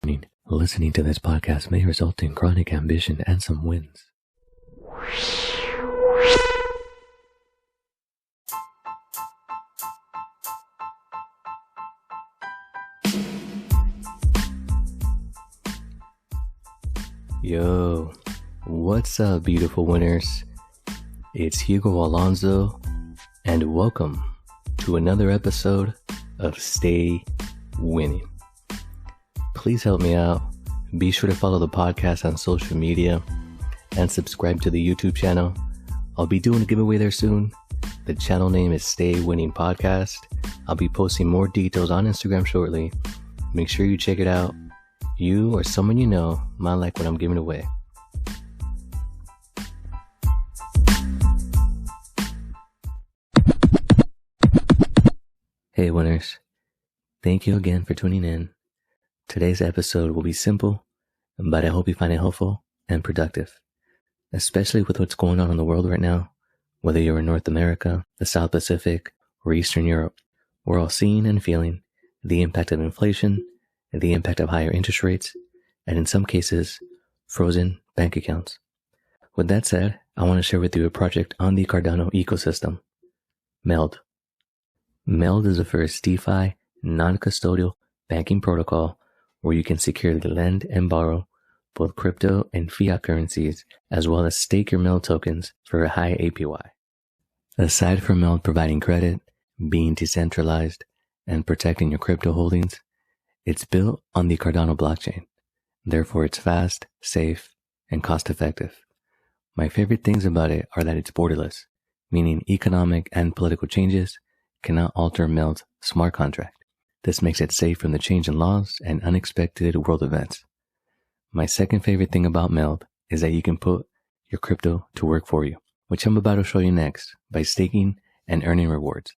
Listening to this podcast may result in chronic ambition and some wins. Yo, what's up, beautiful winners? It's Hugo Alonso, and welcome to another episode of Stay Winning. Please help me out. Be sure to follow the podcast on social media and subscribe to the YouTube channel. I'll be doing a giveaway there soon. The channel name is Stay Winning Podcast. I'll be posting more details on Instagram shortly. Make sure you check it out. You or someone you know might like what I'm giving away. Hey winners, thank you again for tuning in. Today's episode will be simple, but I hope you find it helpful and productive, especially with what's going on in the world right now. Whether you're in North America, the South Pacific, or Eastern Europe, we're all seeing and feeling the impact of inflation, the impact of higher interest rates, and in some cases, frozen bank accounts. With that said, I want to share with you a project on the Cardano ecosystem, MELD. MELD is the first DeFi non-custodial banking protocol where you can securely lend and borrow both crypto and fiat currencies, as well as stake your MELD tokens for a high APY. Aside from MELD providing credit, being decentralized, and protecting your crypto holdings, it's built on the Cardano blockchain. Therefore, it's fast, safe, and cost-effective. My favorite things about it are that it's borderless, meaning economic and political changes cannot alter MELD's smart contract. This makes it safe from the change in laws and unexpected world events. My second favorite thing about MELD is that you can put your crypto to work for you, which I'm about to show you next by staking and earning rewards.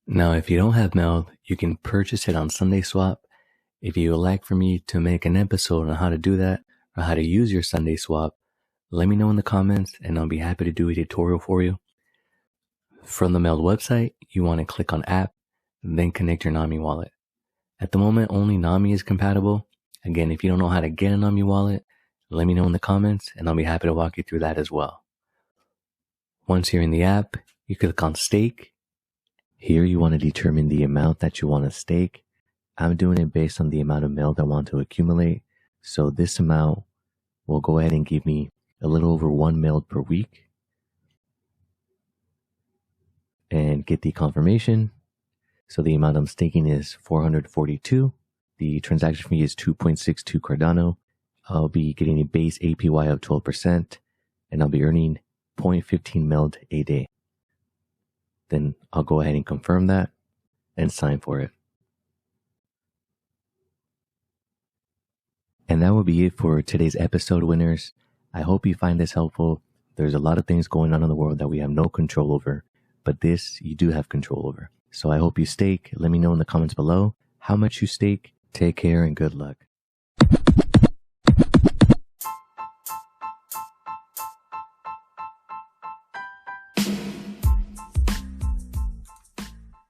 Now, if you don't have MELD, you can purchase it on SundaeSwap. If you would like for me to make an episode on how to do that or how to use your SundaeSwap, let me know in the comments and I'll be happy to do a tutorial for you. From the MELD website, you want to click on App, then connect your Nami wallet. At the moment, only Nami is compatible. Again, if you don't know how to get a Nami wallet, let me know in the comments and I'll be happy to walk you through that as well. Once you're in the app, you click on Stake. Here you want to determine the amount that you want to stake. I'm doing it based on the amount of MELD I want to accumulate. So this amount will go ahead and give me a little over 1 MELD per week. And get the confirmation. So the amount I'm staking is 442. The transaction fee is 2.62 Cardano. I'll be getting a base APY of 12%, and I'll be earning 0.15 MELD a day. Then I'll go ahead and confirm that and sign for it. And that will be it for today's episode, winners. I hope you find this helpful. There's a lot of things going on in the world that we have no control over, but this you do have control over. So I hope you stake. Let me know in the comments below how much you stake. Take care and good luck.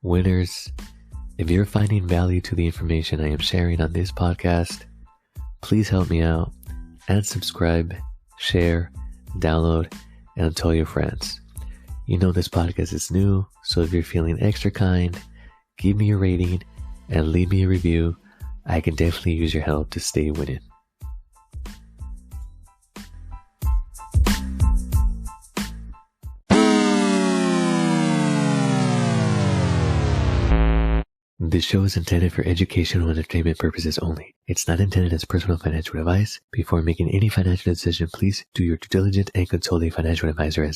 Winners, if you're finding value to the information I am sharing on this podcast, please help me out and subscribe, share, download, and tell your friends. You know this podcast is new, so if you're feeling extra kind, give me a rating and leave me a review. I can definitely use your help to stay winning. This show is intended for educational and entertainment purposes only. It's not intended as personal financial advice. Before making any financial decision, please do your due diligence and consult a financial advisor as